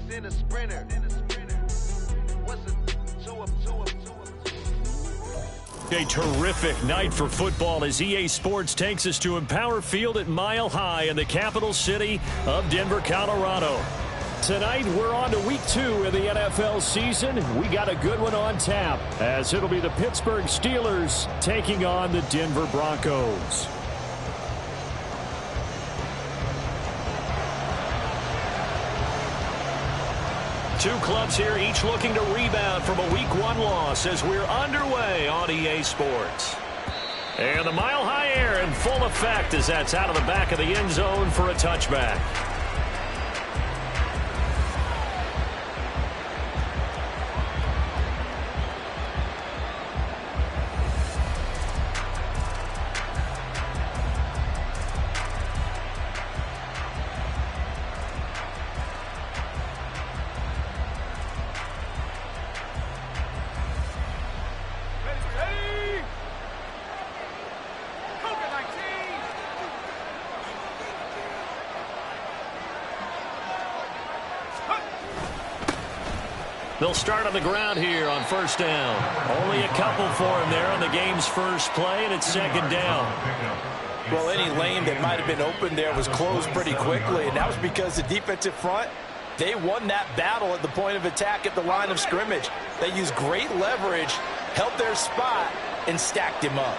then a sprinter. What's a two up? A terrific night for football as EA Sports takes us to Empower Field at Mile High in the capital city of Denver, Colorado. Tonight, we're on to week 2 of the NFL season. We got a good one on tap, as it'll be the Pittsburgh Steelers taking on the Denver Broncos. Two clubs here, each looking to rebound from a Week 1 loss as we're underway on EA Sports. And the Mile High air in full effect as that's out of the back of the end zone for a touchback. They'll start on the ground here on first down. Only a couple for him there on the game's first play, and it's second down. Well, any lane that might have been open there was closed pretty quickly, and that was because the defensive front, they won that battle at the point of attack at the line of scrimmage. They used great leverage, held their spot, and stacked him up.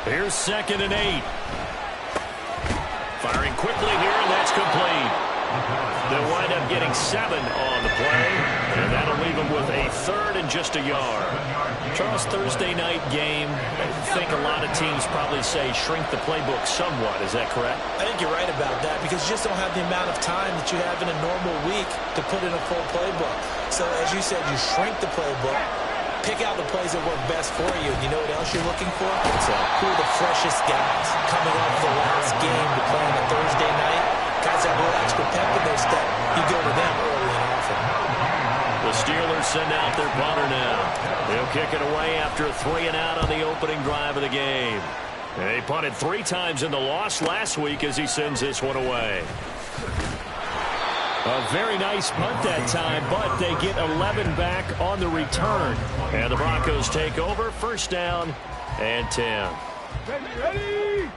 Here's 2nd and 8. Firing quickly here, and that's complete. They'll wind up getting 7 on the play, and that'll leave them with a 3rd and just a yard. Charles, Thursday night game, I think a lot of teams probably say shrink the playbook somewhat. Is that correct? I think you're right about that because you just don't have the amount of time that you have in a normal week to put in a full playbook. So, as you said, you shrink the playbook. Pick out the plays that work best for you. You know what else you're looking for? Who are the freshest guys coming off the last game to play on a Thursday night? Guys that have a little extra pep in their step. You go to them early and often. The Steelers send out their punter now. They'll kick it away after a 3-and-out on the opening drive of the game. They punted 3 times in the loss last week as he sends this one away. A very nice punt that time, but they get 11 back on the return. And the Broncos take over, first down and 10. Ready!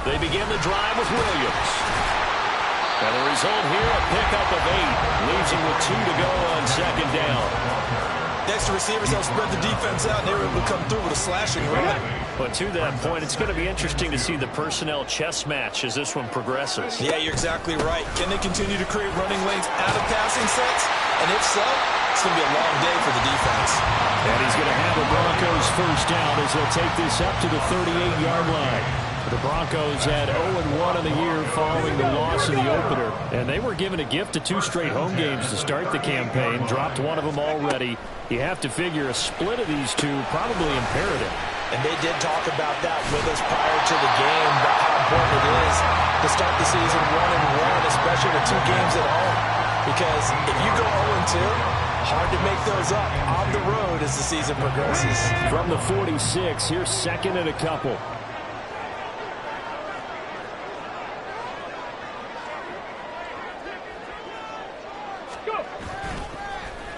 They begin the drive with Williams. And the result here, a pickup of 8. Leaves him with 2 to go on 2nd down. Next, the receivers help spread the defense out, and they were able to come through with a slashing run. But to that point, it's going to be interesting to see the personnel chess match as this one progresses. Yeah, you're exactly right. Can they continue to create running lanes out of passing sets? And if so, it's going to be a long day for the defense. And he's going to have the Broncos first down as they'll take this up to the 38-yard line. The Broncos had 0-1 on the year following the loss in the opener, and they were given a gift of 2 straight home games to start the campaign, dropped one of them already. You have to figure a split of these two probably imperative. And they did talk about that with us prior to the game, about how important it is to start the season 1-1, especially with 2 games at home. Because if you go 0-2, hard to make those up on the road as the season progresses. From the 46, here's 2nd and a couple.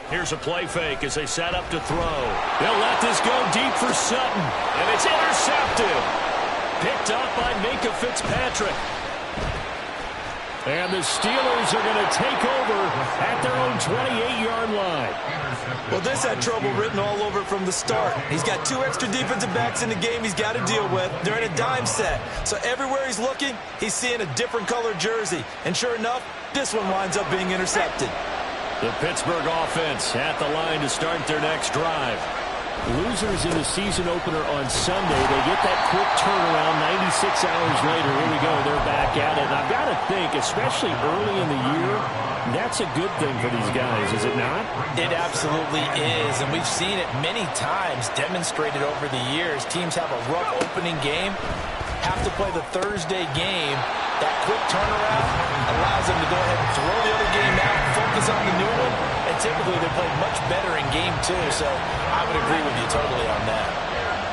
Here's a play fake as they set up to throw. They'll let this go deep for Sutton. And it's intercepted. Picked up by Minka Fitzpatrick. And the Steelers are going to take over at their own 28-yard line. Well, this had trouble written all over from the start. He's got 2 extra defensive backs in the game he's got to deal with. They're in a dime set. So everywhere he's looking, he's seeing a different color jersey. And sure enough, this one winds up being intercepted. The Pittsburgh offense at the line to start their next drive. Losers in the season opener on Sunday. They get that quick turnaround 96 hours later. Here we go. They're back at it. And I've got to think, especially early in the year, that's a good thing for these guys, is it not? It absolutely is. And we've seen it many times demonstrated over the years. Teams have a rough opening game, have to play the Thursday game. That quick turnaround allows them to go ahead and throw the other game out, focus on the new one, and typically they play much better in game 2, so I would agree with you totally on that.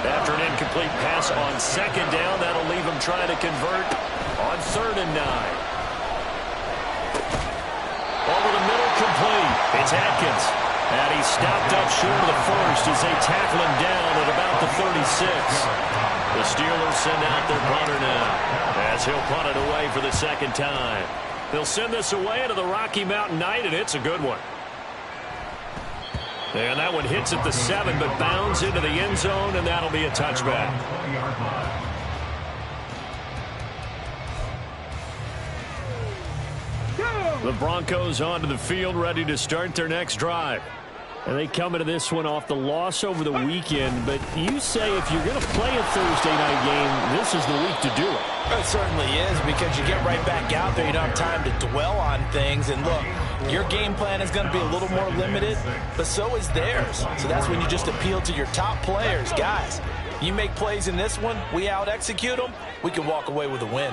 After an incomplete pass on second down, that'll leave him trying to convert on 3rd and 9. Over the middle, complete. It's Atkins. And he's stopped up short of the first as they tackle him down at about the 36. The Steelers send out their punter now as he'll punt it away for the second time. They'll send this away into the Rocky Mountain Night, and it's a good one. And that one hits at the 7, but bounds into the end zone, and that'll be a touchback. The Broncos onto the field, ready to start their next drive. And they come into this one off the loss over the weekend, but you say if you're going to play a Thursday night game, this is the week to do it. It certainly is, because you get right back out there. You don't have time to dwell on things. And look, your game plan is going to be a little more limited, but so is theirs. So that's when you just appeal to your top players. Guys, you make plays in this one, we out-execute them, we can walk away with a win.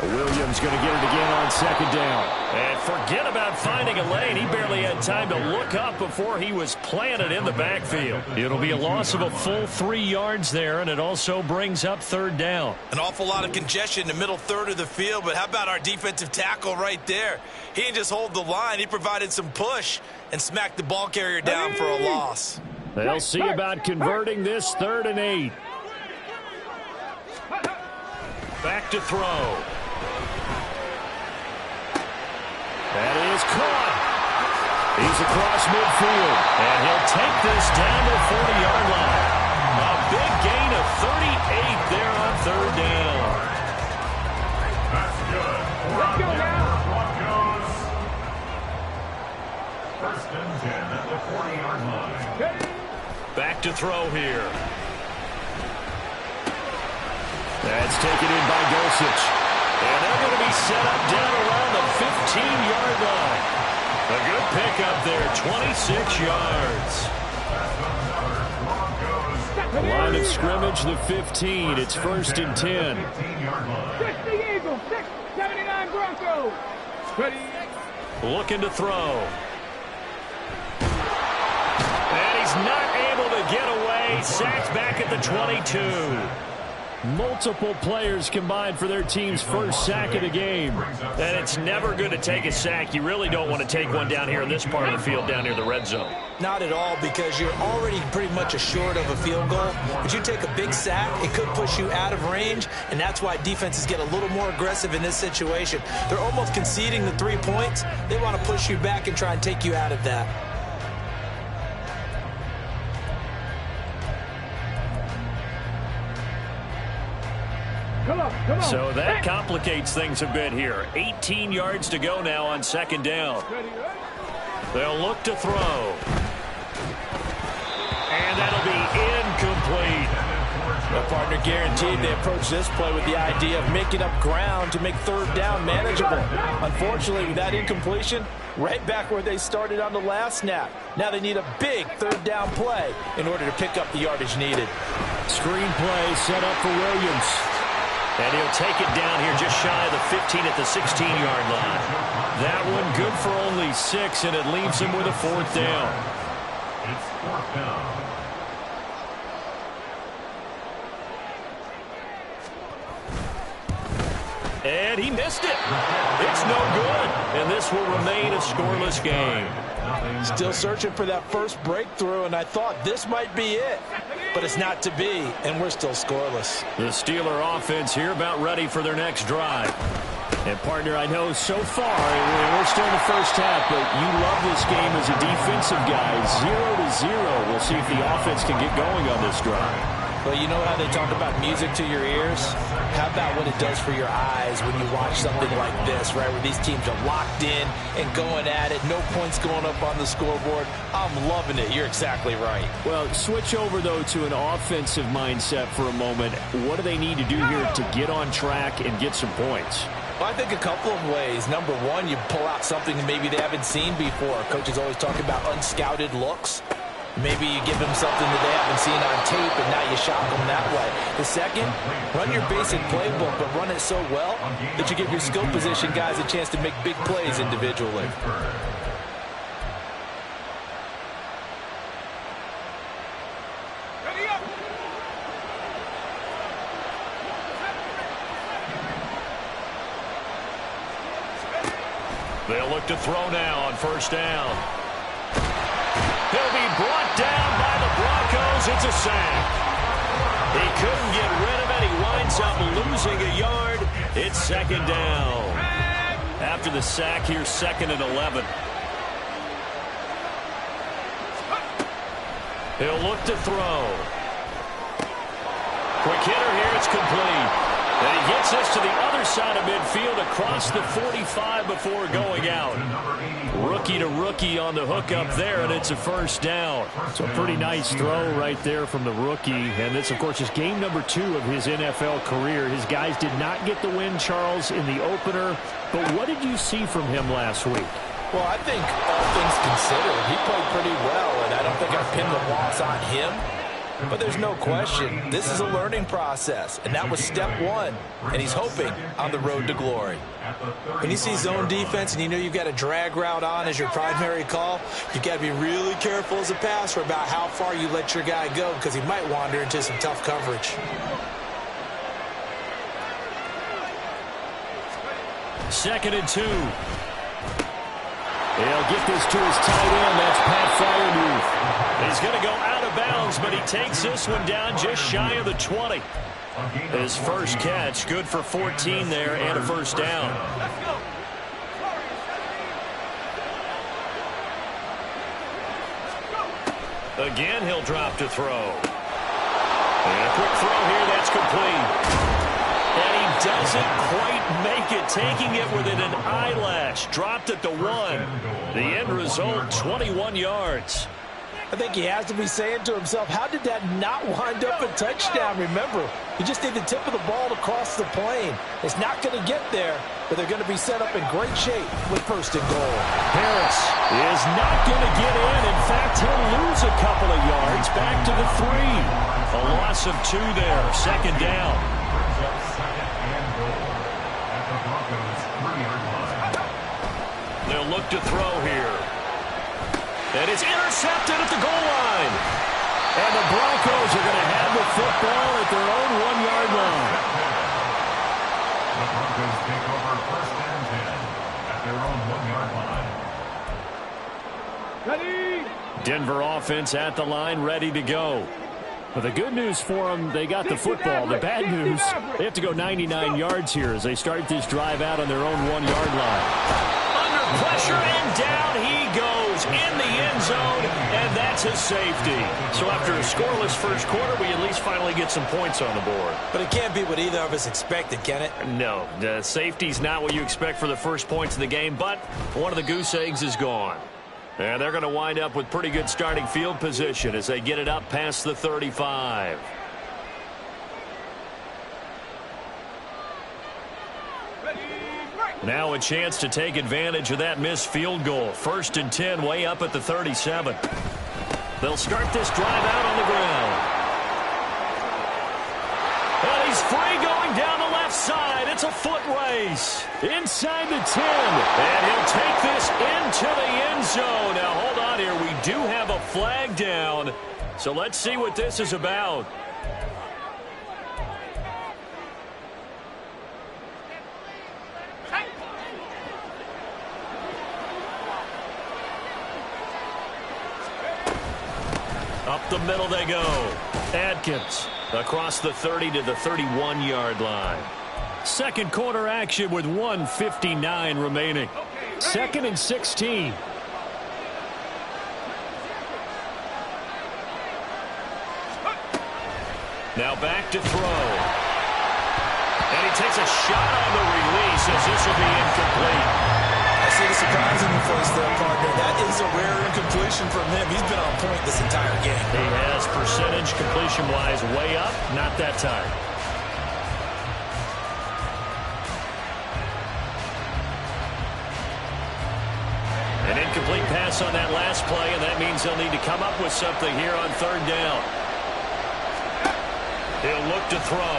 Williams going to get it again on second down. And forget about finding a lane. He barely had time to look up before he was planted in the backfield. It'll be a loss of a full 3 yards there, and it also brings up 3rd down. An awful lot of congestion in the middle third of the field, but how about our defensive tackle right there? He didn't just hold the line. He provided some push and smacked the ball carrier down for a loss. They'll see about converting this 3rd and 8. Back to throw. That is caught. He's across midfield, and he'll take this down to the 40-yard line. A big gain of 38 there on 3rd down. That's good. Let's go now. Broncos. 1st and 10 at the 40-yard line. Back to throw here. That's taken in by Dulcich. And they're going to be set up down around the 15-yard line. A good pickup there, 26 yards. Line of scrimmage, the 15. It's 1st and 10. 60 Eagles, 79 Broncos. Ready. Looking to throw. And he's not able to get away. Sacked back at the 22. Multiple players combined for their team's first sack of the game. And it's never good to take a sack. You really don't want to take one down here in this part of the field, down near the red zone. Not at all, because you're already pretty much assured of a field goal. But you take a big sack, it could push you out of range, and that's why defenses get a little more aggressive in this situation. They're almost conceding the 3 points. They want to push you back and try and take you out of that. Come on. So that complicates things a bit here. 18 yards to go now on 2nd down. They'll look to throw. And that'll be incomplete. The partner guaranteed they approach this play with the idea of making up ground to make 3rd down manageable. Unfortunately, with that incompletion, right back where they started on the last snap. Now they need a big 3rd down play in order to pick up the yardage needed. Screen play set up for Williams. And he'll take it down here just shy of the 15 at the 16-yard line. That one good for only 6, and it leaves him with a 4th down. It's 4th down. And he missed it. It's no good. And this will remain a scoreless game. Still searching for that first breakthrough, and I thought this might be it. But it's not to be, and we're still scoreless. The Steeler offense here about ready for their next drive. And, partner, I know so far, we're still in the first half, but you love this game as a defensive guy. 0-0. We'll see if the offense can get going on this drive. Well, you know how they talk about music to your ears? How about what it does for your eyes when you watch something like this, right, where these teams are locked in and going at it, no points going up on the scoreboard? I'm loving it. You're exactly right. Well, switch over, though, to an offensive mindset for a moment. What do they need to do here to get on track and get some points? Well, I think a couple of ways. Number one, you pull out something that maybe they haven't seen before. Coaches always talk about unscouted looks. Maybe you give them something that they haven't seen on tape, and now you shock them that way. The second, run your basic playbook, but run it so well that you give your skill position guys a chance to make big plays individually. Ready up. They'll look to throw now on first down. He'll be brought down by the Broncos. It's a sack. He couldn't get rid of it. He winds up losing a yard. It's second down. After the sack, here's 2nd and 11. He'll look to throw. Quick hitter here. It's complete. And he gets this to the other side of midfield across the 45 before going out. Rookie to rookie on the hook up there, and it's a first down. It's a pretty nice throw right there from the rookie. And this, of course, is game number 2 of his NFL career. His guys did not get the win, Charles, in the opener. But what did you see from him last week? Well, I think all things considered, he played pretty well, and I don't think I pinned the loss on him. But there's no question, this is a learning process, and that was step 1, and he's hoping on the road to glory. When you see zone defense and you know you've got a drag route on as your primary call, you've got to be really careful as a passer about how far you let your guy go because he might wander into some tough coverage. Second and 2. He'll get this to his tight end. That's Pat Freiermuth. He's going to go out of bounds, but he takes this one down just shy of the 20. His first catch, good for 14 there and a first down. Again, he'll drop to throw. And a quick throw here, that's complete. And he doesn't quite make it, taking it within an eyelash. Dropped at the 1. The end result, 21 yards. I think he has to be saying to himself, how did that not wind up a touchdown? Remember, you just need the tip of the ball to cross the plane. It's not going to get there, but they're going to be set up in great shape with first and goal. Harris is not going to get in. In fact, he'll lose a couple of yards back to the 3. A loss of 2 there, second down. They'll look to throw here. And it's intercepted at the goal line. And the Broncos are going to have the football at their own 1-yard line. The Broncos take over first and 10 at their own 1-yard line. Ready? Denver offense at the line, ready to go. Well, the good news for them, they got the football. The bad news, they have to go 99 yards here as they start this drive out on their own 1-yard line. Under pressure, and down he goes in the end zone, and that's a safety. So after a scoreless first quarter, we at least finally get some points on the board. But it can't be what either of us expected, can it? No, the safety's not what you expect for the first points of the game, but one of the goose eggs is gone. And they're going to wind up with pretty good starting field position as they get it up past the 35. Now a chance to take advantage of that missed field goal. First and 10, way up at the 37. They'll start this drive out on the ground. And he's free going down the left side. It's a foot race. Inside the 10. And he'll take this into the end zone. Now hold on here. We do have a flag down. So let's see what this is about. Up the middle they go. Adkins across the 30 to the 31-yard line. Second quarter action with 1:59 remaining. Second and 16. Now back to throw. And he takes a shot on the release as this will be incomplete. I see the surprise in your face there, partner. That is a rare incompletion from him. He's been on point this entire game. He has percentage completion-wise way up. Not that time. An incomplete pass on that last play, and that means they'll need to come up with something here on third down. He'll look to throw.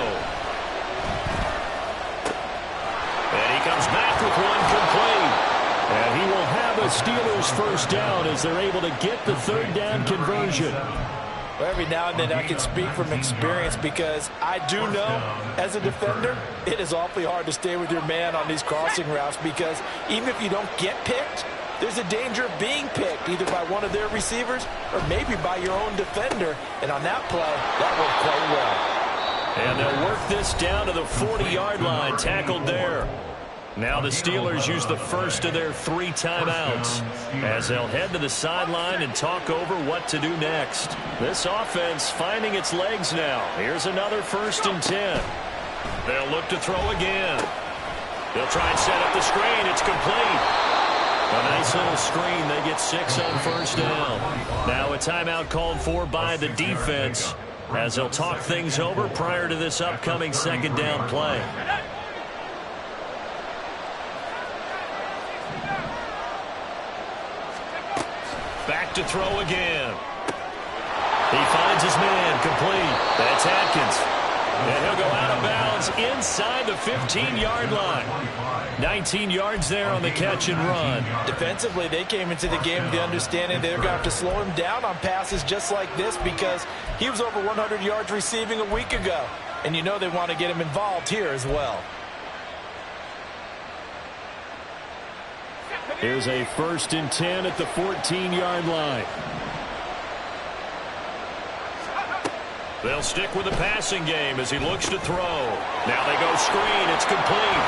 And he comes back with one complete. And he will have a Steelers first down as they're able to get the third down conversion. Well, every now and then I can speak from experience because I do know, as a defender, it is awfully hard to stay with your man on these crossing routes because even if you don't get picked, there's a danger of being picked either by one of their receivers or maybe by your own defender. And on that play, that worked quite well. And they'll work this down to the 40-yard line, tackled there. Now the Steelers use the first of their 3 timeouts as they'll head to the sideline and talk over what to do next. This offense finding its legs now. Here's another 1st and 10. They'll look to throw again. They'll try and set up the screen. It's complete. A nice little screen. They get 6 on 1st down. Now a timeout called for by the defense as they'll talk things over prior to this upcoming 2nd down play. Back to throw again. He finds his man, complete. That's Atkins. And he'll go out of bounds inside the 15-yard line. 19 yards there on the catch and run. Defensively, they came into the game with the understanding they're going to have to slow him down on passes just like this because he was over 100 yards receiving a week ago. And you know they want to get him involved here as well. Here's a 1st and 10 at the 14-yard line. They'll stick with the passing game as he looks to throw. Now they go screen. It's complete.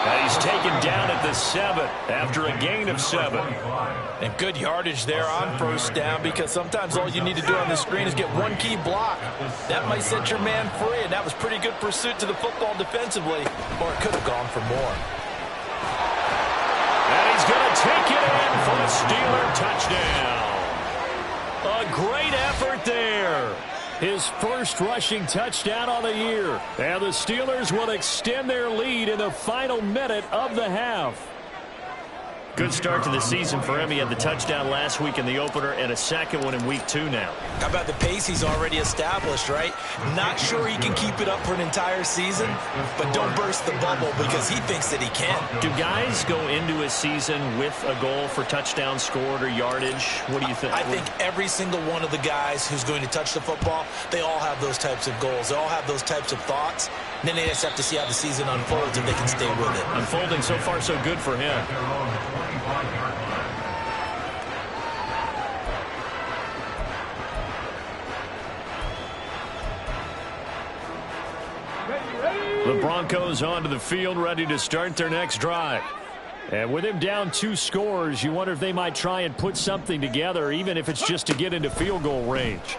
And he's taken down at the 7 after a gain of 7. And good yardage there on 1st down because sometimes all you need to do on the screen is get one key block. That might set your man free, and that was pretty good pursuit to the football defensively, or it could have gone for more. And he's going to take it in for a Steeler touchdown. A great effort there. His first rushing touchdown on the year. And the Steelers will extend their lead in the final minute of the half. Good start to the season for him. He had the touchdown last week in the opener and a 2nd one in week 2 now. How about the pace he's already established, right? Not sure he can keep it up for an entire season, but don't burst the bubble because he thinks that he can. Do guys go into a season with a goal for touchdown scored or yardage? What do you think? I think every single one of the guys who's going to touch the football, they all have those types of goals. They all have those types of thoughts. And then they just have to see how the season unfolds if they can stay with it. Unfolding so far so good for him. The Broncos onto the field, ready to start their next drive. And with him down 2 scores, you wonder if they might try and put something together, even if it's just to get into field goal range.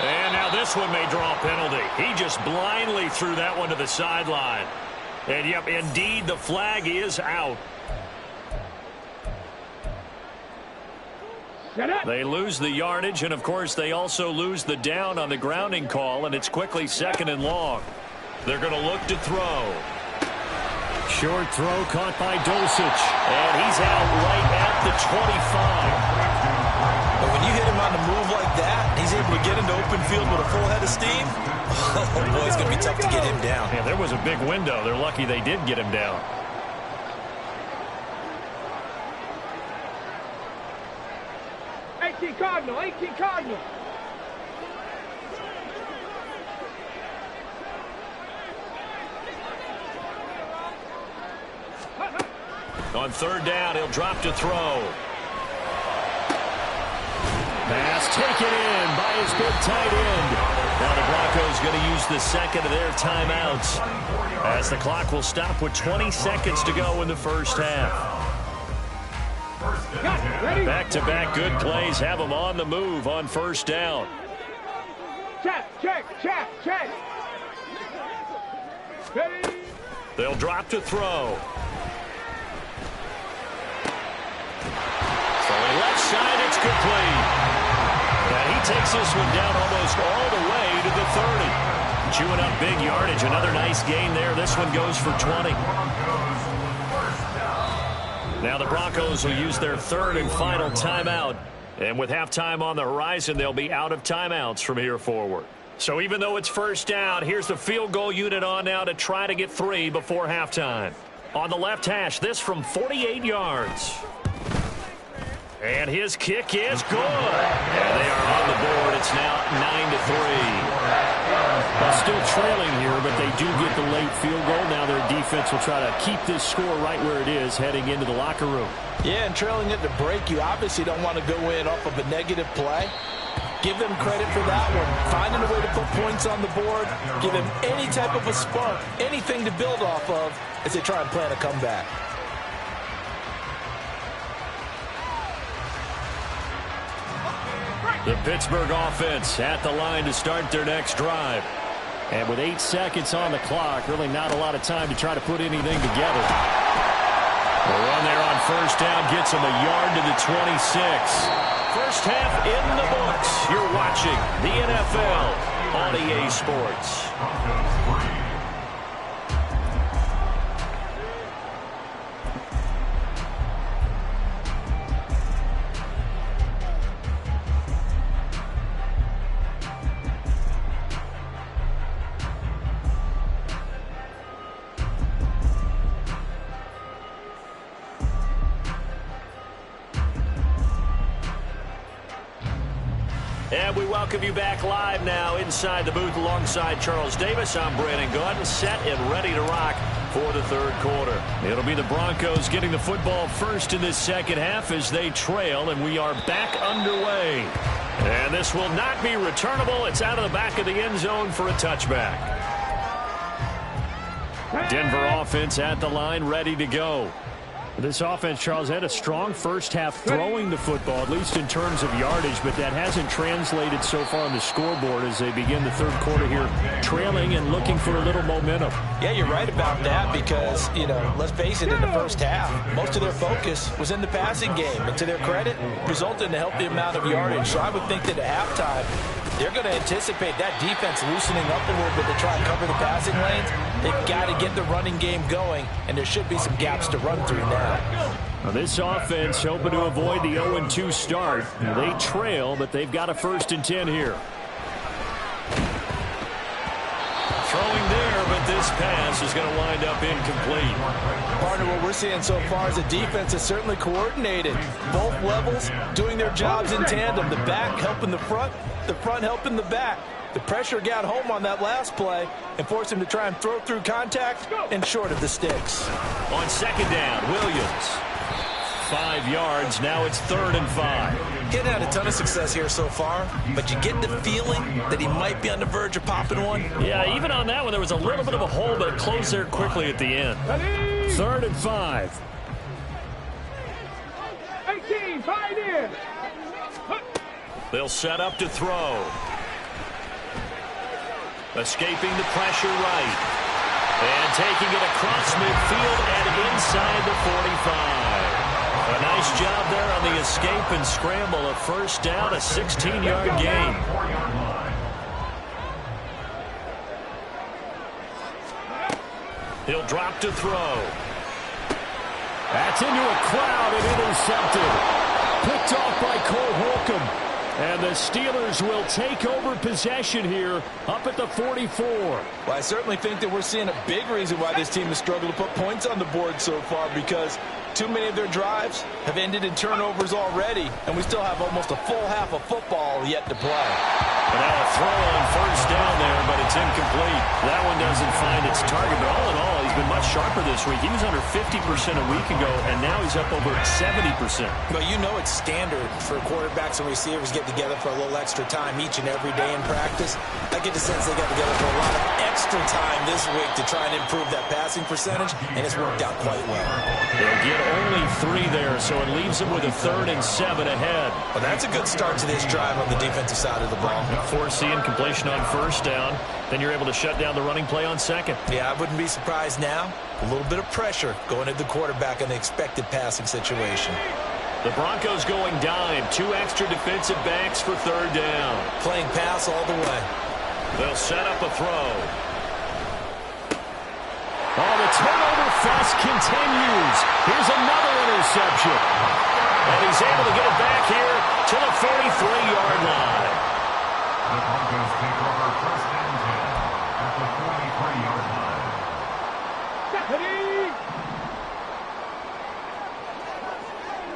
And now this one may draw a penalty. He just blindly threw that one to the sideline. And, yep, indeed, the flag is out. They lose the yardage, and, of course, they also lose the down on the grounding call, and it's quickly 2nd and long. They're going to look to throw. Short throw caught by Dulcich. And he's out right at the 25. But when you hit him on the move like that, he's able to get into open field with a full head of steam. Oh, boy, it's going to be tough to get him down. Yeah, there was a big window. They're lucky they did get him down. 18 Cardinal, 18 Cardinal. On 3rd down, he'll drop to throw. Pass taken in by his big tight end. Now the Broncos going to use the 2nd of their timeouts as the clock will stop with 20 seconds to go in the 1st half. Back-to-back good plays have them on the move on 1st down. Check. Ready? They'll drop to throw. Throwing left side, it's complete. And he takes this one down almost all the way to the 30. Chewing up big yardage. Another nice gain there. This one goes for 20. Now the Broncos will use their 3rd and final timeout. And with halftime on the horizon, they'll be out of timeouts from here forward. So even though it's 1st down, here's the field goal unit on now to try to get 3 before halftime. On the left hash, this from 48 yards. And his kick is good. And they are on the board. It's now 9-3. Well, still trailing here, but they do get the late field goal. Now their defense will try to keep this score right where it is heading into the locker room. Yeah, and trailing at the break, you obviously don't want to go in off of a negative play. Give them credit for that one. Finding a way to put points on the board. Give them any type of a spark, anything to build off of as they try and plan a comeback. The Pittsburgh offense at the line to start their next drive. And with 8 seconds on the clock, really not a lot of time to try to put anything together. The run there on first down gets them a yard to the 26. First half in the books. You're watching the NFL on EA Sports. And we welcome you back live now inside the booth alongside Charles Davis. I'm Brandon Gordon, set and ready to rock for the third quarter. It'll be the Broncos getting the football first in this second half as they trail, and we are back underway. And this will not be returnable. It's out of the back of the end zone for a touchback. Denver offense at the line, ready to go. This offense, Charles, had a strong first half throwing the football, at least in terms of yardage, but that hasn't translated so far on the scoreboard as they begin the third quarter here, trailing and looking for a little momentum. Yeah, you're right about that because, let's face it, in the first half, most of their focus was in the passing game. And to their credit, resulted in a healthy amount of yardage. So I would think that at halftime, they're going to anticipate that defense loosening up a little bit to try and cover the passing lanes. They've got to get the running game going, and there should be some gaps to run through now. Now this offense hoping to avoid the 0-2 start. They trail, but they've got a 1st and 10 here. Throwing there, but this pass is going to wind up incomplete. Partner, what we're seeing so far is the defense is certainly coordinated. Both levels doing their jobs in tandem. The back helping the front helping the back. The pressure got home on that last play and forced him to try and throw through contact and short of the sticks. On second down, Williams. 5 yards. Now it's 3rd and 5. Getting had a ton of success here so far, but you get the feeling that he might be on the verge of popping one. Yeah, even on that one, there was a little bit of a hole, but it closed there quickly at the end. 3rd and 5. 18, fight in. They'll set up to throw. Escaping the pressure right. And taking it across midfield and inside the 45. A nice job there on the escape and scramble. A first down, a 16-yard gain. He'll drop to throw. That's into a crowd and intercepted. Picked off by Cole Holcomb. And the Steelers will take over possession here up at the 44. Well, I certainly think that we're seeing a big reason why this team has struggled to put points on the board so far, because too many of their drives have ended in turnovers already, and we still have almost a full half of football yet to play. But now a throw on first down there, but it's incomplete. That one doesn't find its target, but all in all, he's been much sharper this week. He was under 50% a week ago, and now he's up over 70%. Well, you know it's standard for quarterbacks and receivers get together for a little extra time each and every day in practice. I get the sense they got together for a lot of extra time this week to try and improve that passing percentage, and it's worked out quite well. They'll get only 3 there, so it leaves them with a 3rd and 7 ahead. Well, that's a good start to this drive on the defensive side of the ball. Force the incompletion on first down, then you're able to shut down the running play on second. Yeah, I wouldn't be surprised now. A little bit of pressure going at the quarterback in the expected passing situation. The Broncos going dime. 2 extra defensive backs for 3rd down. Playing pass all the way. They'll set up a throw. Oh, the turnover fest continues. Here's another interception. And he's able to get it back here to the 43-yard line. The Broncos take over 1st and 10 at the 43-yard line.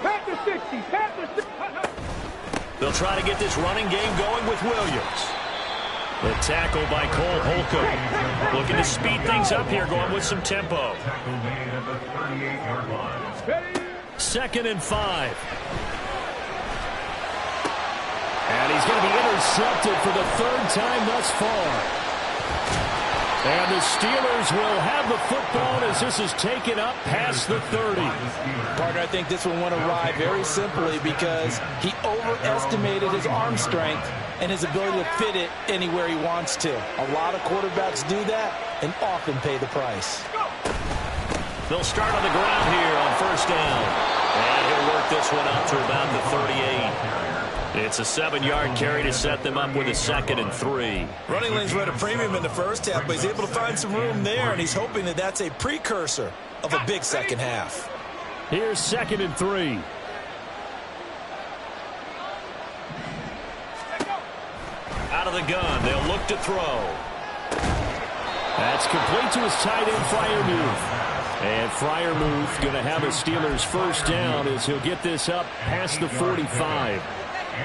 Pat the 60, pat the 60. They'll try to get this running game going with Williams. The tackle by Cole Holcomb. Looking to speed things up here, going with some tempo. 2nd and 5. And he's going to be intercepted for the 3rd time thus far. And the Steelers will have the football as this is taken up past the 30. Partner, I think this one went awry very simply because he overestimated his arm strength and his ability to fit it anywhere he wants to. A lot of quarterbacks do that and often pay the price. They'll start on the ground here on 1st down. And he'll work this one out to about the 38. It's a 7-yard carry to set them up with a 2nd and 3. Running lanes were at a premium in the first half, but he's able to find some room there, and he's hoping that that's a precursor of a big second half. Here's 2nd and 3. Out of the gun, they'll look to throw. That's complete to his tight end, Freiermuth. And Freiermuth going to have a Steelers 1st down as he'll get this up past the 45.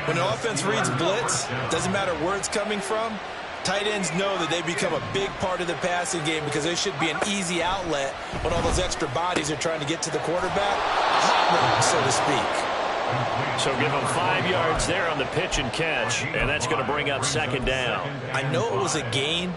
When an offense reads blitz, doesn't matter where it's coming from, tight ends know that they become a big part of the passing game because they should be an easy outlet when all those extra bodies are trying to get to the quarterback. A hot run, so to speak. So give them 5 yards there on the pitch and catch, and that's going to bring up 2nd down. I know it was a gain,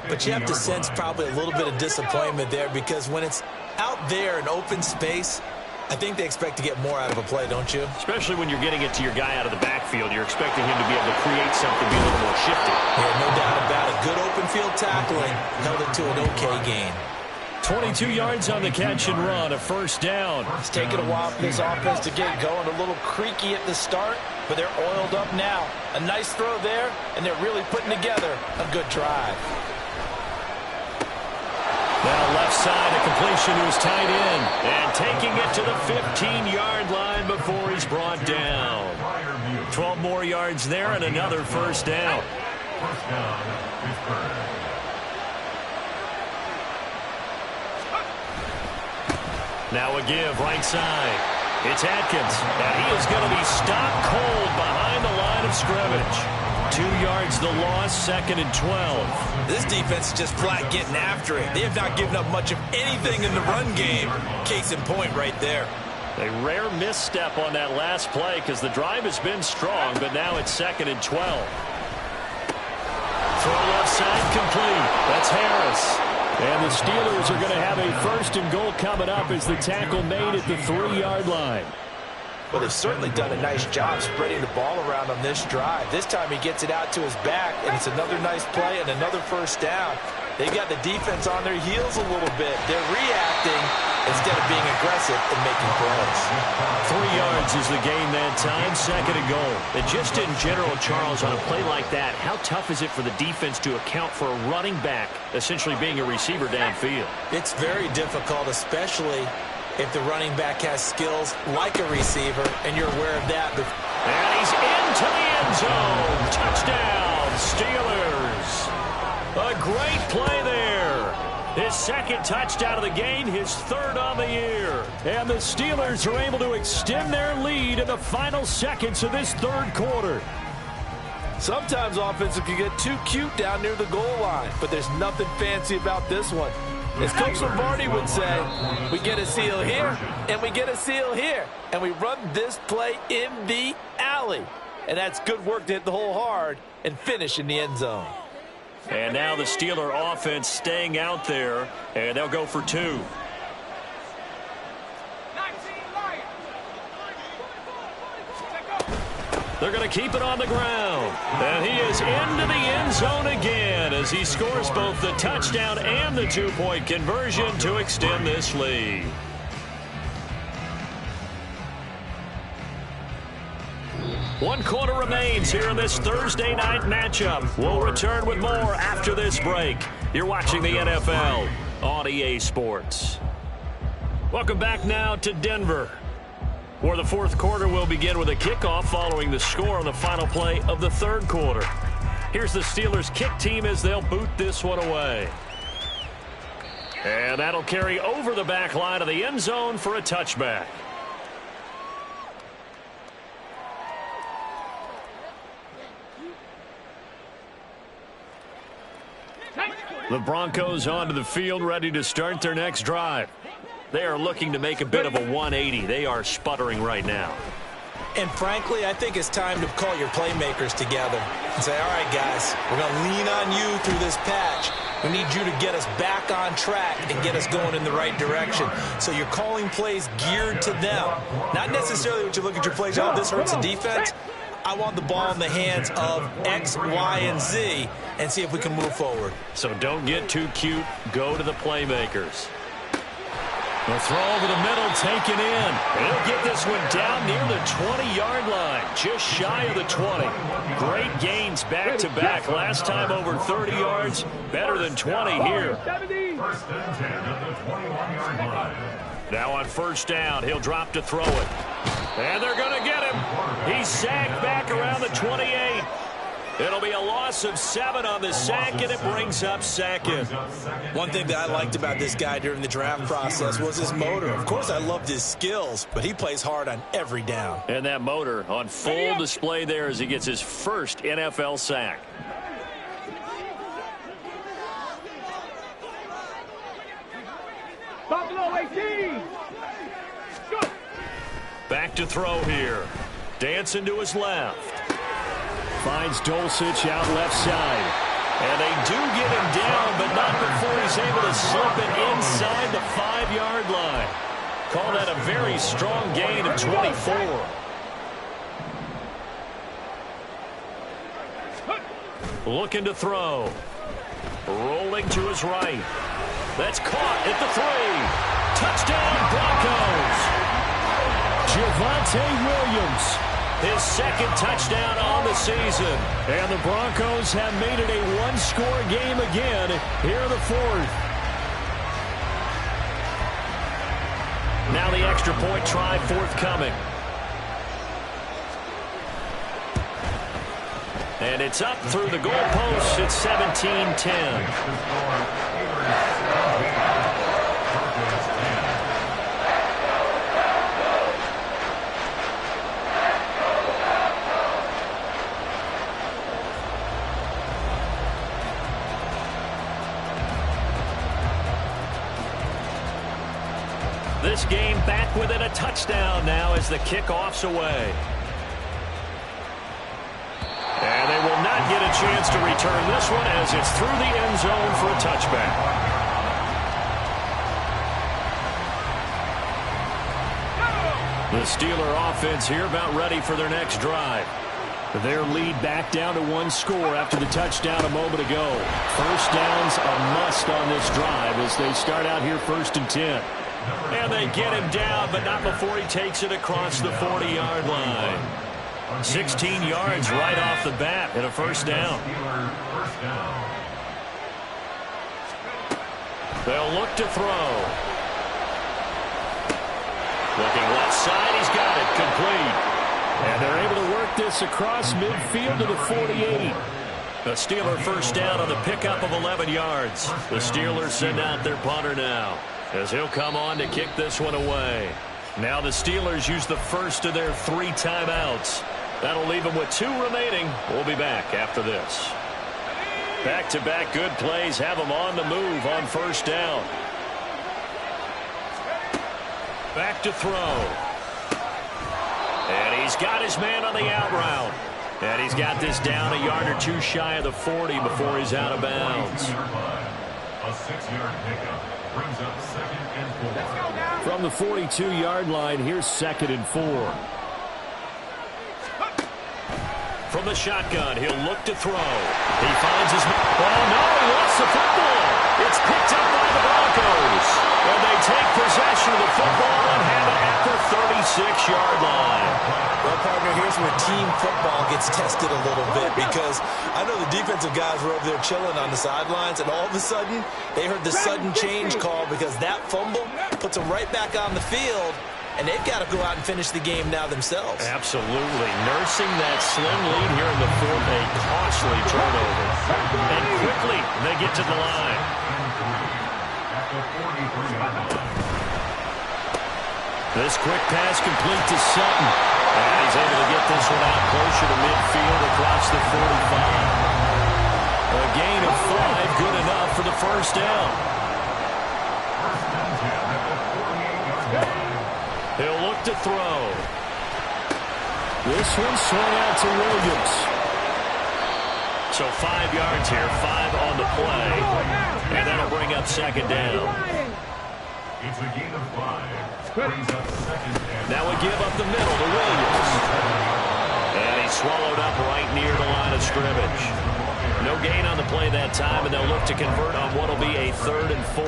but you have to sense probably a little bit of disappointment there because when it's out there in open space, I think they expect to get more out of a play, don't you? Especially when you're getting it to your guy out of the backfield. You're expecting him to be able to create something, be a little more shifty. Yeah, no doubt about it. Good open field tackling held it to an okay gain. 22 yards on the catch and run, a 1st down. It's taken a while for this offense to get going. A little creaky at the start, but they're oiled up now. A nice throw there, and they're really putting together a good drive. Now left side, a completion to his tight end. And taking it to the 15-yard line before he's brought down. 12 more yards there and another 1st down. Now a give right side. It's Atkins, and he is going to be stopped cold behind the line of scrimmage. 2 yards the loss, 2nd and 12. This defense is just flat getting after it. They have not given up much of anything in the run game. Case in point right there. A rare misstep on that last play because the drive has been strong, but now it's 2nd and 12. Throw left side complete. That's Harris. And the Steelers are going to have a 1st and goal coming up as the tackle made at the 3-yard line. Well, they've certainly done a nice job spreading the ball around on this drive. This time he gets it out to his back, and it's another nice play and another 1st down. They've got the defense on their heels a little bit. They're reacting instead of being aggressive and making plays. 3 yards is the gain that time, 2nd and goal. And just in general, Charles, on a play like that, how tough is it for the defense to account for a running back essentially being a receiver downfield? It's very difficult, especially if the running back has skills like a receiver, and you're aware of that. And he's into the end zone. Touchdown, Steelers. A great play there. His 2nd touchdown of the game, his 3rd on the year. And the Steelers are able to extend their lead in the final seconds of this 3rd quarter. Sometimes offenses can get too cute down near the goal line, but there's nothing fancy about this one. As Coach Lombardi would say, we get a seal here, and we get a seal here, and we run this play in the alley. And that's good work to hit the hole hard and finish in the end zone. And now the Steeler offense staying out there, and they'll go for 2. They're going to keep it on the ground. And he is into the end zone again as he scores both the touchdown and the 2-point conversion to extend this lead. One quarter remains here in this Thursday night matchup. We'll return with more after this break. You're watching the NFL on EA Sports. Welcome back now to Denver, where the 4th quarter will begin with a kickoff following the score on the final play of the 3rd quarter. Here's the Steelers kick team as they'll boot this one away. And that'll carry over the back line of the end zone for a touchback. The Broncos onto the field, ready to start their next drive. They are looking to make a bit of a 180. They are sputtering right now. And frankly, I think it's time to call your playmakers together and say, all right, guys, we're going to lean on you through this patch. We need you to get us back on track and get us going in the right direction. So you're calling plays geared to them. Not necessarily what you look at your plays, oh, this hurts the defense. I want the ball in the hands of X, Y, and Z and see if we can move forward. So don't get too cute. Go to the playmakers. The throw over the middle, taken in. He'll get this one down near the 20-yard line, just shy of the 20. Great gains back-to-back. Last time over 30 yards, better than 20 here. First and 10 at the 21-yard line. Now on first down, he'll drop to throw it. And they're going to get him. He's sacked back around the 28. It'll be a loss of 7 on the sack, and it brings up second. One thing that I liked about this guy during the draft process was his motor. Of course, I loved his skills, but he plays hard on every down. And that motor on full display there as he gets his first NFL sack. Back to throw here. Dancing to his left. Finds Dulcich out left side. And they do get him down, but not before he's able to slip it inside the 5-yard line. Call that a very strong gain of 24. Looking to throw. Rolling to his right. That's caught at the 3. Touchdown, Broncos. Javonte Williams. His second touchdown on the season. And the Broncos have made it a one-score game again here in the 4th. Now the extra point try forthcoming. And it's up through the goalposts. It's 17-10. This game back within a touchdown now as the kickoff's away. And they will not get a chance to return this one as it's through the end zone for a touchback. The Steeler offense here about ready for their next drive. Their lead back down to 1 score after the touchdown a moment ago. First down's a must on this drive as they start out here 1st and 10. And they get him down, but not before he takes it across the 40-yard line. 16 yards right off the bat and a first down. They'll look to throw. Looking left side, he's got it, complete. And they're able to work this across midfield to the 48. The Steeler first down on the pickup of 11 yards. The Steelers send out their punter now, as he'll come on to kick this one away. Now the Steelers use the first of their 3 timeouts. That'll leave them with 2 remaining. We'll be back after this. Back-to-back good plays have them on the move on first down. Back to throw. And he's got his man on the out route. And he's got this down a yard or 2 shy of the 40 before he's out of bounds. A 6-yard pickup brings up 2nd and 4. From the 42-yard line, here's 2nd and 4. From the shotgun, he'll look to throw. He finds his... Oh, no, he lost the football. It's picked up by the Broncos. And they take possession of the football and have it at the 36-yard line. Well, partner, here's where team football gets tested a little bit because I know the defensive guys were over there chilling on the sidelines, and all of a sudden, they heard the sudden change call because that fumble puts them right back on the field, and they've got to go out and finish the game now themselves. Absolutely. Nursing that slim lead here in the 4th, a costly turnover. And quickly, they get to the line. This quick pass complete to Sutton. And he's able to get this one out closer to midfield across the 45. A gain of 5, good enough for the first down. He'll look to throw. This one swung out to Williams. So 5 yards here, 5 on the play. And that'll bring up second down. It's a gain of 5. Brings up second down. Now we give up the middle to Williams. And he's swallowed up right near the line of scrimmage. No gain on the play that time, and they'll look to convert on what will be a 3rd and 4.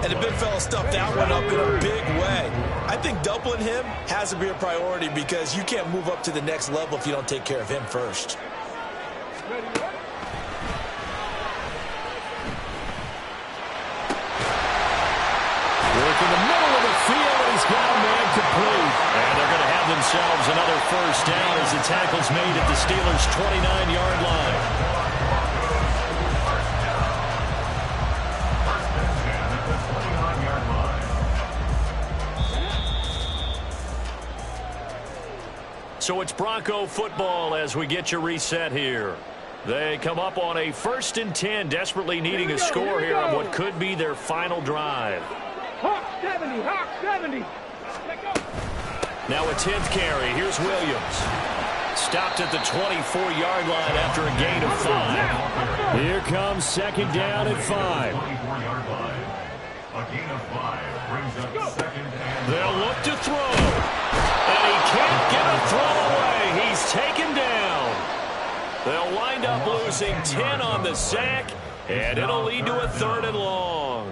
And the big fella stuffed that one up in a big way. I think doubling him has to be a priority because you can't move up to the next level if you don't take care of him first. Work in the middle of the field, and he's got a man complete. And they're going to have themselves another first down as the tackle's made at the Steelers' 29-yard line. So it's Bronco football as we get you reset here. They come up on a 1st and 10, desperately needing a score here on what could be their final drive. Hawk 70, Hawk 70. Now a 10th carry. Here's Williams. Stopped at the 24-yard line after a gain of 5. Here comes second down at 5. 24-yard line. A gain of 5 brings up second and They'll look to throw. And he can't get a throw away. He's taken down. They'll wind up losing 10 on the sack, and it'll lead to a 3rd and long.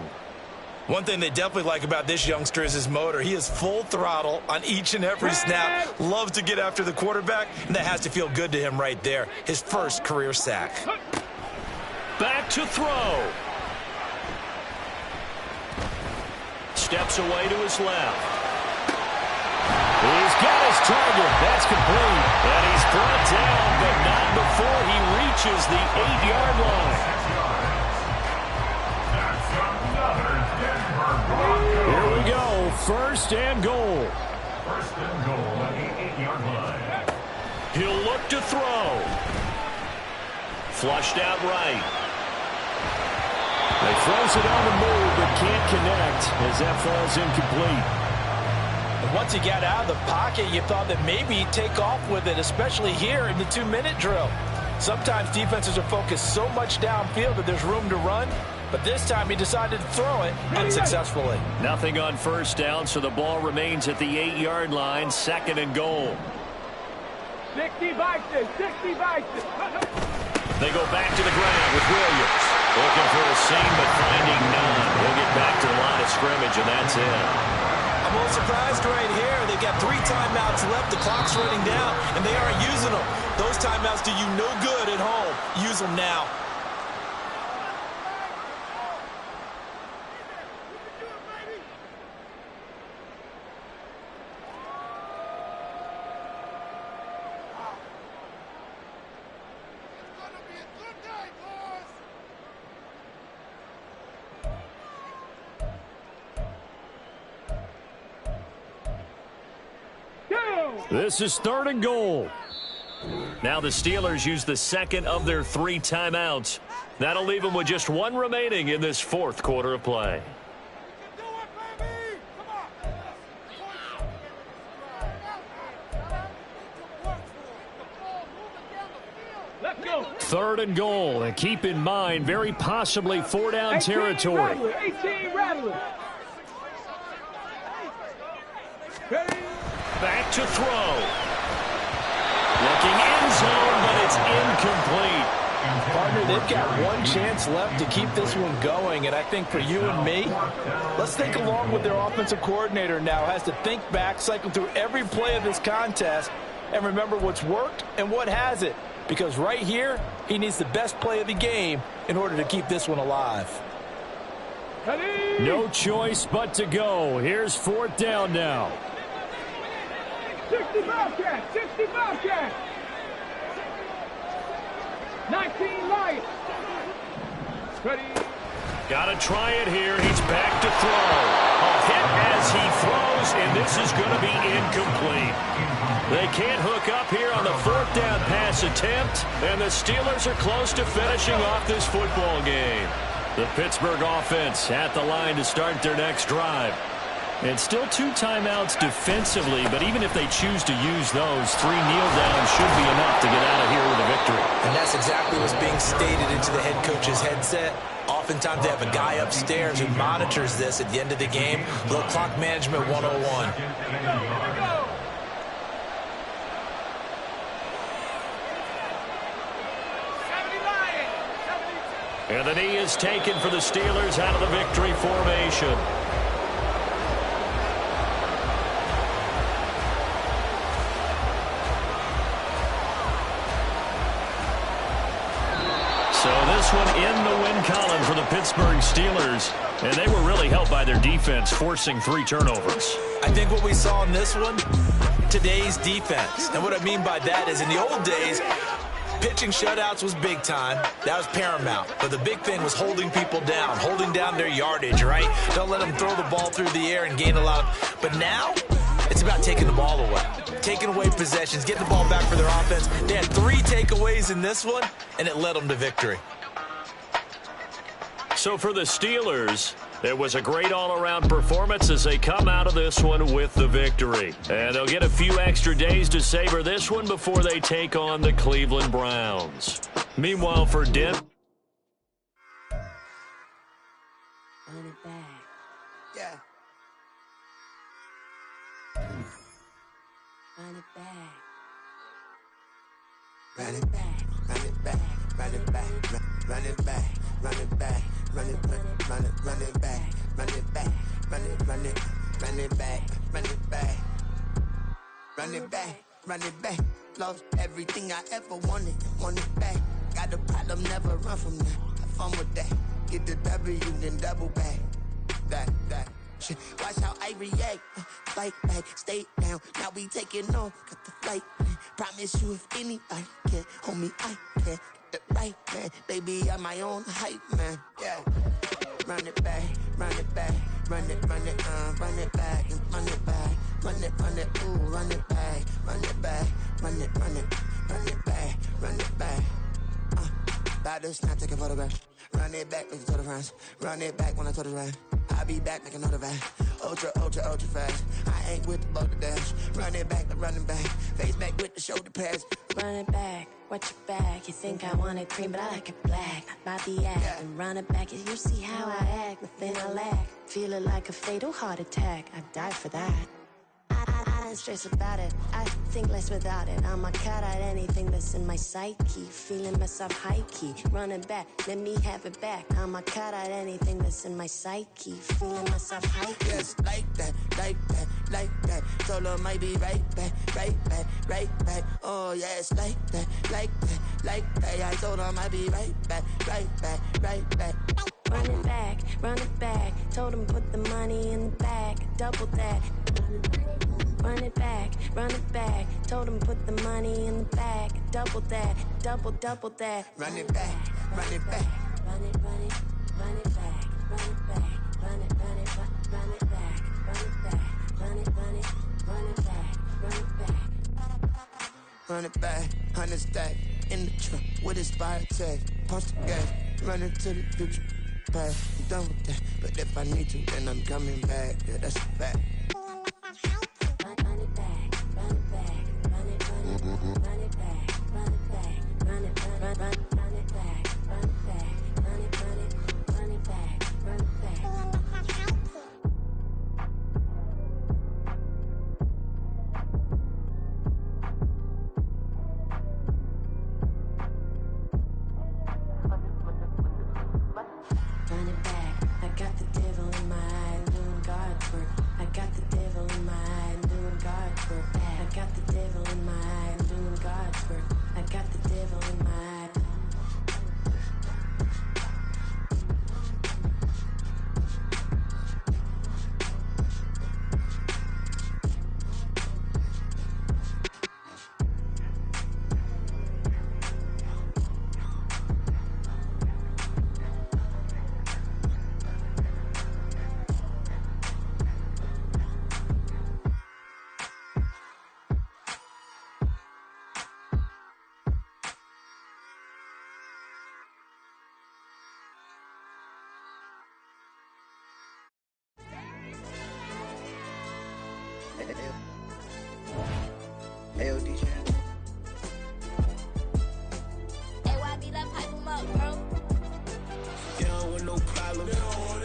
One thing they definitely like about this youngster is his motor. He is full throttle on each and every snap. Loves to get after the quarterback, and that has to feel good to him right there. His first career sack. Back to throw. Steps away to his left. He's got his target. That's complete. And he's brought down, but not before he reaches the 8-yard line. that's another Denver Broncos. Here we go. 1st and goal. 1st and goal at the 8-yard line. He'll look to throw. Flushed out right. They throws it on the move, but can't connect as that falls incomplete. And once he got out of the pocket, you thought that maybe he'd take off with it, especially here in the 2-minute drill. Sometimes defenses are focused so much downfield that there's room to run, but this time he decided to throw it unsuccessfully. Nothing on first down, so the ball remains at the 8-yard line, 2nd and goal. 60 Vikings, 60 Vikings. They go back to the ground with Williams. Looking for a seam, but finding none. He'll get back to the line of scrimmage, and that's it. I'm a little surprised right here. They've got 3 timeouts left. The clock's running down, and they aren't using them. Those timeouts do you no good at home. Use them now. This is 3rd and goal. Now the Steelers use the 2nd of their 3 timeouts. That'll leave them with just 1 remaining in this 4th quarter of play. Let's go. 3rd and goal. And keep in mind, very possibly 4-down territory. 18 Rattler. Back to throw. Looking end zone, but it's incomplete. Partner, they've got 1 chance left to keep this one going, and I think for you and me, let's think along with their offensive coordinator now. Has to think back, cycle through every play of this contest, and remember what's worked and what hasn't. Because right here, he needs the best play of the game in order to keep this one alive. No choice but to go. Here's 4th down now. 60 Bobcat, 60 Bobcat. 19 Lions. Ready. Got to try it here. He's back to throw. A hit as he throws, and this is going to be incomplete. They can't hook up here on the 4th down pass attempt, and the Steelers are close to finishing off this football game. The Pittsburgh offense at the line to start their next drive. And still 2 timeouts defensively, but even if they choose to use those, 3 kneel downs should be enough to get out of here with a victory. And that's exactly what's being stated into the head coach's headset. Oftentimes they have a guy upstairs who monitors this at the end of the game. Little clock management 101. And the knee is taken for the Steelers out of the victory formation. So this one in the win column for the Pittsburgh Steelers. And they were really helped by their defense, forcing 3 turnovers. I think what we saw in this one, today's defense. And what I mean by that is in the old days, pitching shutouts was big time. That was paramount. But the big thing was holding people down, holding down their yardage, right? Don't let them throw the ball through the air and gain a lot of... But now, it's about taking the ball away. Taking away possessions, getting the ball back for their offense. They had 3 takeaways in this one, and it led them to victory. So for the Steelers, it was a great all-around performance as they come out of this one with the victory. And they'll get a few extra days to savor this one before they take on the Cleveland Browns. Meanwhile, for Denver. Run it back. Yeah. Run it back. Run it back. Run it back. Run it back. Run it back. Run it back. Run it back. Run it back. Run it back. Run it back. Run it back. Run it back. Run it back. Run it back. Lost everything I ever wanted. Want it back. Got a problem, never run from that. Have fun with that. Get the W, then double back. That. Shit. Watch how I react. Fight back, stay down. Now we taking off. Got the flight. Promise you if anybody can, homie, I can. Get the right man. Baby, I'm my own hype man. Yeah. Run it back, run it back. Run it back, and run it back. Run it, ooh, run it back. Run it back, run it back. Run it back. About to snap, take a photograph. Run it back, make it to the friends. Run it back when I told it right. I'll be back, make another back. Ultra fast. I ain't with the boat to dash. Run it back, running back. Face back with the shoulder pads. Run it back, watch your back. You think I want it cream, but I like it black. Bobby act and run it back. You see how I act, nothing I lack. Feeling like a fatal heart attack. I'd die for that. I don't stress about it. I think less without it. I'ma cut out anything that's in my psyche. Feeling myself high key. Running back, let me have it back. I'ma cut out anything that's in my psyche. Feeling myself high key. Yes, like that. Told her might be right back. Oh, yes, like that. I told her might be right back. Run it back. Told him put the money in the bag. Double that. Run it back. Told him put the money in the bag. Double that. Double that. Run it back. Run it back. Run it back. Run it back. Run it back. Run it back. Run it back, 100 stack in the truck with his fire tag. Punch the gas, running to the future. Past, I'm done with that. But if I need to, then I'm coming back. Yeah, that's a fact. Run it back. Run it back. Run it back. Run it back. Run it back. Run it back. Run it back. Run it back. Run it back. Run it back. Run it back. I got the devil in my eye doing guard work. I got the devil in my eye doing guard work. I got the devil in my eye doing guard work. I got the devil in my eye. AOD channel. AYB, that pipe him up, bro. They don't want no problems.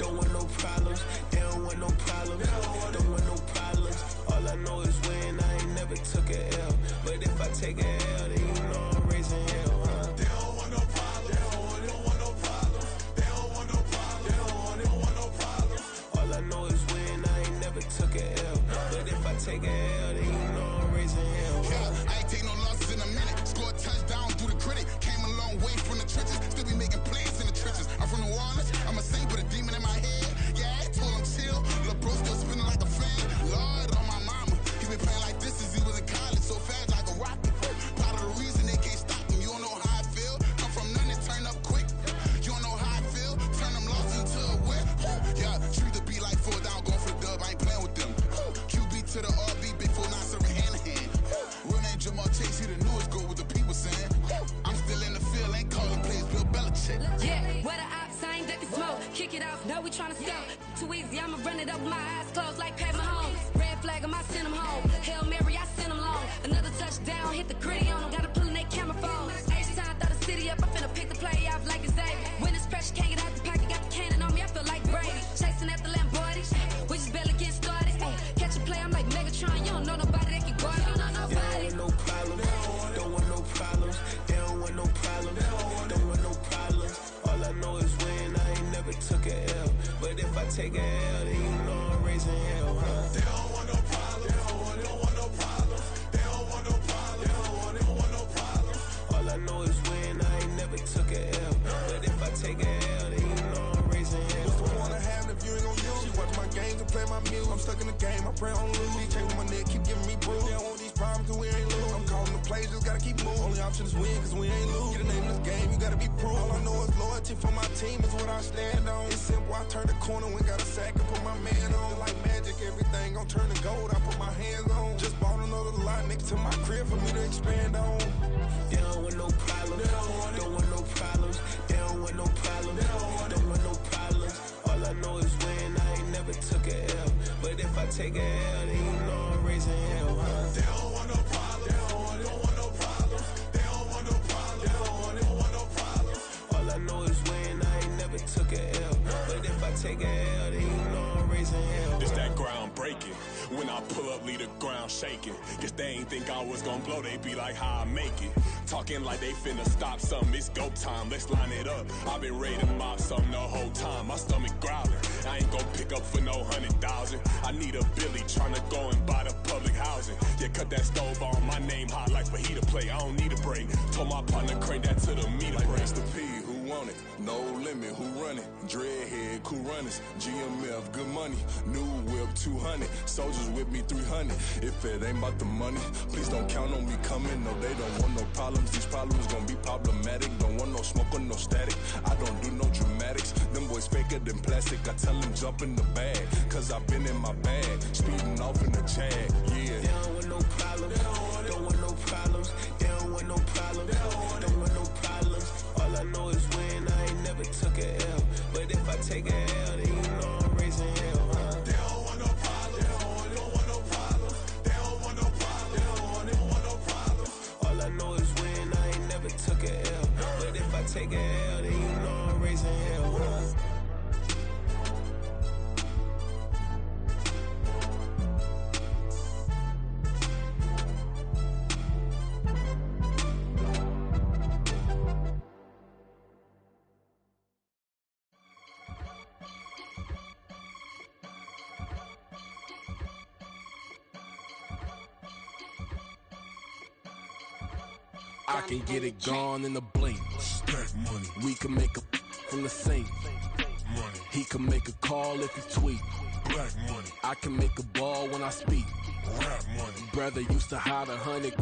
Don't want no problems. They don't want no problems. Don't want no problems. All I know is when I ain't never took a L. But if I take a L, then you know I'm raising hell, huh? They don't want no problems. They don't want no problems. They don't want no problems. They don't want no problems. All I know is when I ain't never took a L. But if I take a L, then you know I'm raising hell, huh? Yeah, I ain't take no losses in a minute. Scored a touchdown through the critic. Came a long way from the trenches. Still be making plays in the trenches. I'm from New Orleans. I'm a saint with a demon in my head. Yeah, I told him chill. Lil' bro still spinning like a fan. Lord on my mama. He been playing like this since he was in college. So fast like a rocket. Part of the reason they can't stop him. You don't know how I feel. Come from nothing, turn up quick. You don't know how I feel. Turn them losses into a whip. Yeah, treat the beat like 4 down. Going for the dub. I ain't playing with them. QB to the RB. Big 4 not serving hand to hand. Real name Jamal Chase. He the newest goat with the people saying. I'm still in the field. Ain't calling plays. Bill Belichick. Yeah, where the ops, I ain't ducking smoke. Kick it off, no, we tryna scout. Too easy, I'ma run it up with my eyes closed like Pat Mahomes. Red flag, I send him home. Hail Mary, I send him long. Another touchdown, hit the gritty on him. Gotta pull in they camera phones. H-time, throw the city up, I finna pick the play off like it's David. When it's pressure, can't get out the pocket, got the cannon on me, I feel like Brady. Chasing after Lamborghini, we just barely get started. Ay, catch a play, I'm like Megatron, you don't know nobody that can guard it. You know nobody. They don't want no problems. Don't want no problems. They don't want no problems. Don't want no problems. All I know is when I ain't never took a L. But if I take a L, then you know I'm raising hell, huh? They don't want no problems. They don't want no problems. They don't want no problems. They don't want no problems. All I know is when I ain't never took a L. But if I take a L, then you know I'm raising hell. What's the point of having if you ain't gon' use? She watch my games and play my music. I'm stuck in the game, I pray on lose. These chains on my neck keep giving me bruise. They don't want these problems cause we ain't lose. I'm calling the plays, just gotta keep moving. Only option is win cause we ain't lose. Get a name in this game, you gotta be proof. All I know is loyalty for my team is what I stand on. It's simple, I turn the corner when got a sack and put my man on. Like magic, everything gon' turn to gold, I put my hands on. Just bought another lot next to my crib for me to expand on. They don't want no problems. Don't want no problems. They don't want no problems. Don't want no problems. All I know is when I ain't never took a L. But if I take a L, then you know I'm raising hell, huh? They don't want no problems. They don't want no problems. They don't want no problems. They don't want no problems. All I know is when I ain't never took a L. But if I take a L, then you know I'm raising hell. It's that ground breaking. When I pull up, leave the ground shaking. Guess they ain't think I was gonna blow, they be like, how I make it. Talking like they finna stop something, it's go time, let's line it up. I've been ready to mop something the whole time, my stomach growling. I ain't gon' pick up for no 100,000. I need a Billy tryna go and buy the public housing. Yeah, cut that stove on, my name hot like fajita play. I don't need a break. Told my partner crank that to the meter like break. The P, who want it? No limit, who run it? Dreadhead, cool runners. GMF, good money. New whip, 200. Soldiers with me, 300. If it ain't about the money, please don't count on me coming. No, they don't want no problems. These problems gon' be problematic. Don't want no smoke or no static. I don't do no dramatics. Them boys faker than plastic. I tell them jump in the bag, cause I've been in my bag. Speeding off in the Jag, yeah. They don't want no problems. Don't want no problems. They don't want no problems. Don't want no problems. All I know is when I ain't never took a L. But if I take a L, then you know I'm raising hell, huh? They don't want no problems. They don't want no problems. They don't want no problems. They don't want no problems. All I know is when I ain't never took a L. But if I take a L, then you know I'm raising hell, huh? I can get it gone in a blink. Stack money. We can make a from the sink. Money. He can make a call if he tweet. Black money. I can make a ball when I speak. Rap money. Brother used to hide 100.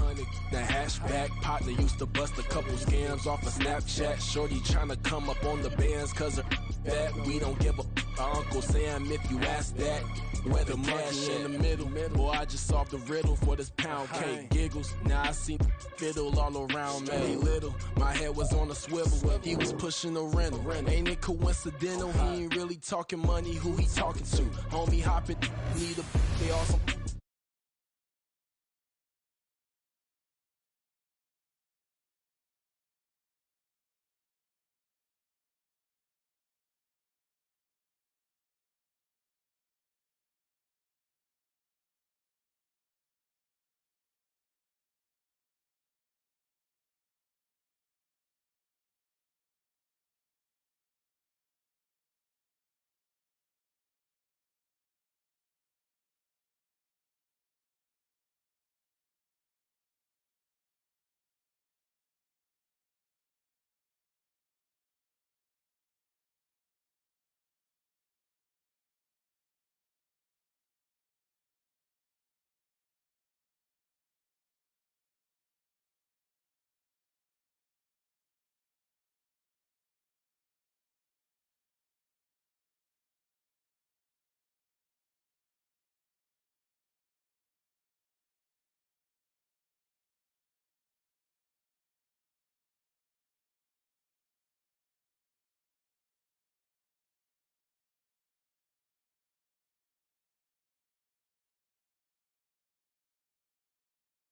The hashback partner used to bust a couple scams off of Snapchat. Shorty tryna come up on the bands cause of that. We don't give a Uncle Sam if you ask that. Where the monkey in the middle. Boy, I just solved the riddle for this pound cake. Giggles, now I see fiddle all around me. Hey, little, my head was on a swivel. He was pushing a rental. Ain't it coincidental? He ain't really talking money. Who he talking to? Homie hopping, need a they all some